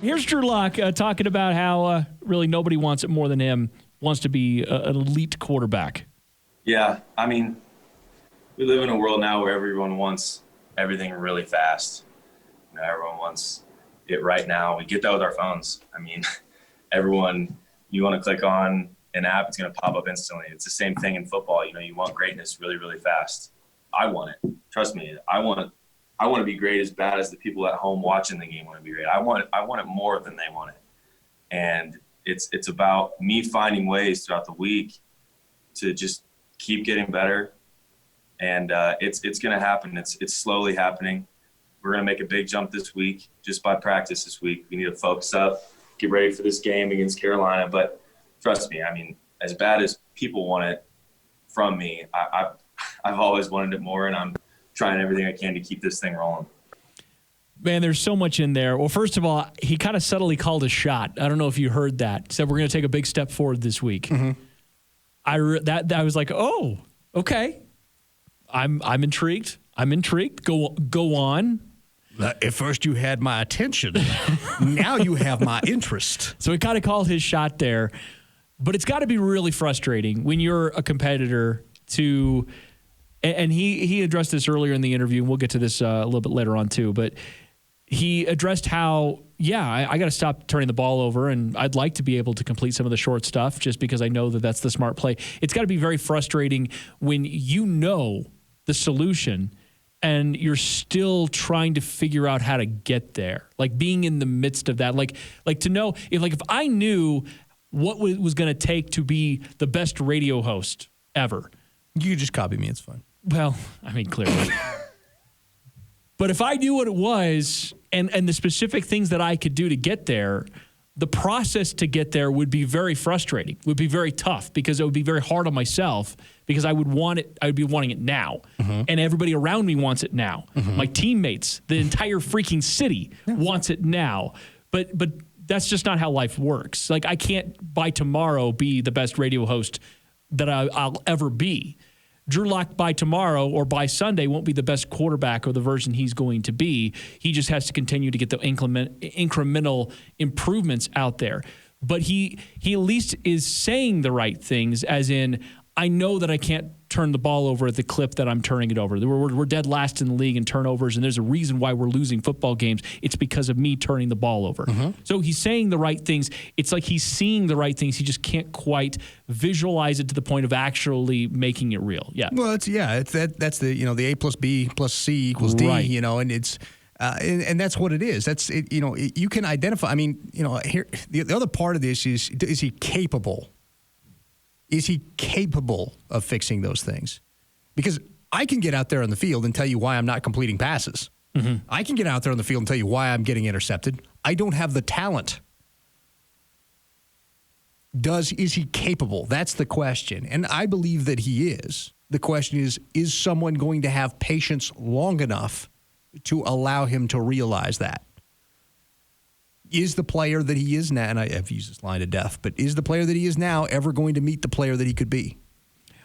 Here's Drew Lock talking about how really nobody wants it more than him, wants to be an elite quarterback. Yeah, I mean, we live in a world now where everyone wants everything really fast. You know, everyone wants it right now. We get that with our phones. I mean, everyone, you want to click on an app, it's going to pop up instantly. It's the same thing in football. You know, you want greatness really, really fast. I want it. Trust me. I want to be great as bad as the people at home watching the game want to be great. I want it more than they want it. And it's about me finding ways throughout the week to just keep getting better. And it's going to happen. It's slowly happening. We're going to make a big jump this week just by practice this week. We need to focus up, get ready for this game against Carolina. But trust me, I mean, as bad as people want it from me, I've always wanted it more, and I'm trying everything I can to keep this thing rolling. Man, there's so much in there. Well, first of all, he kind of subtly called a shot. I don't know if you heard that. He said we're going to take a big step forward this week. Mm-hmm. I was like, oh, okay. I'm intrigued. Go on. At first you had my attention. Now you have my interest. So he kind of called his shot there. But it's got to be really frustrating when you're a competitor to – and he addressed this earlier in the interview, and we'll get to this a little bit later on too. But he addressed how, I got to stop turning the ball over, and I'd like to be able to complete some of the short stuff just because I know that that's the smart play. It's got to be very frustrating when you know the solution and you're still trying to figure out how to get there. Like being in the midst of that. Like to know – if I knew – what was going to take to be the best radio host ever. You can just copy me. It's fine. Well, I mean, clearly. But if I knew what it was and the specific things that I could do to get there, the process to get there would be very frustrating, would be very tough because it would be very hard on myself because I would want it. I would be wanting it now. Mm-hmm. And everybody around me wants it now. Mm-hmm. My teammates, the entire freaking city wants it now. But that's just not how life works. Like, I can't by tomorrow be the best radio host that I'll ever be. Drew Lock by tomorrow or by Sunday won't be the best quarterback or the version he's going to be. He just has to continue to get the incremental improvements out there. But he at least is saying the right things, as in, I know that I can't turn the ball over at the clip that I'm turning it over. We're dead last in the league in turnovers, and there's a reason why we're losing football games. It's because of me turning the ball over. Mm-hmm. So he's saying the right things. It's like he's seeing the right things. He just can't quite visualize it to the point of actually making it real. Yeah. Well, that's the the A plus B plus C equals D. Right. And it's. And that's what it is. That's it. You can identify. I mean, here the other part of this is he capable? Is he capable of fixing those things? Because I can get out there on the field and tell you why I'm not completing passes. Mm-hmm. I can get out there on the field and tell you why I'm getting intercepted. I don't have the talent. Is he capable? That's the question. And I believe that he is. The question is someone going to have patience long enough to allow him to realize that? Is the player that he is now, and I've used this line to death, but is the player that he is now ever going to meet the player that he could be?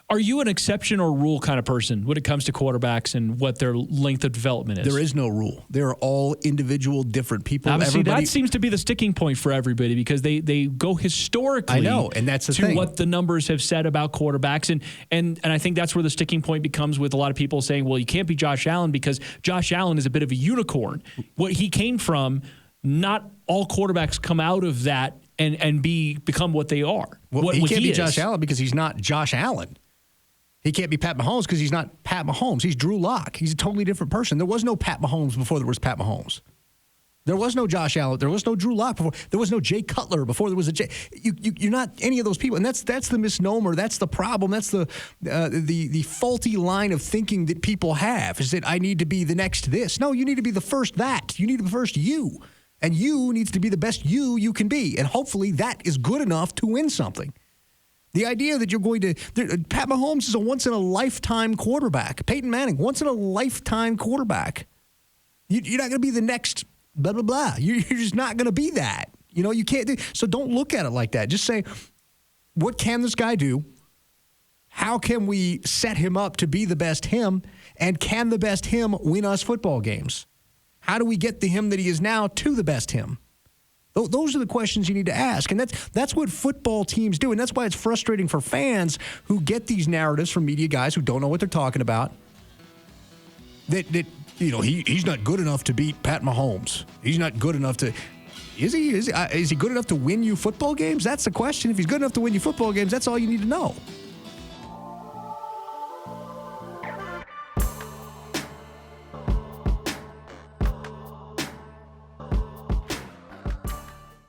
Are you an exception or rule kind of person when it comes to quarterbacks and what their length of development is? There is no rule. They're all individual, different people. Obviously, that seems to be the sticking point for everybody because they go historically. I know, and that's the thing. What the numbers have said about quarterbacks, and I think that's where the sticking point becomes with a lot of people saying, well, you can't be Josh Allen because Josh Allen is a bit of a unicorn. What he came from, not all quarterbacks come out of that and become what they are. Well, he can't be Josh Allen because he's not Josh Allen. He can't be Pat Mahomes because he's not Pat Mahomes. He's Drew Lock. He's a totally different person. There was no Pat Mahomes before there was Pat Mahomes. There was no Josh Allen. There was no Drew Lock before. There was no Jay Cutler before there was a Jay. You're not any of those people, and that's the misnomer. That's the problem. That's the faulty line of thinking that people have is that I need to be the next this. No, you need to be the first that. You need to be the first you, and you needs to be the best you can be, and hopefully that is good enough to win something. The idea that you're going to – Pat Mahomes is a once-in-a-lifetime quarterback. Peyton Manning, once-in-a-lifetime quarterback. You're not going to be the next blah, blah, blah. You're just not going to be that. You can't do – so don't look at it like that. Just say, what can this guy do? How can we set him up to be the best him? And can the best him win us football games? How do we get the him that he is now to the best him? Those are the questions you need to ask. And that's what football teams do. And that's why it's frustrating for fans who get these narratives from media guys who don't know what they're talking about. That he's not good enough to beat Pat Mahomes. He's not good enough to. Is he good enough to win you football games? That's the question. If he's good enough to win you football games, that's all you need to know.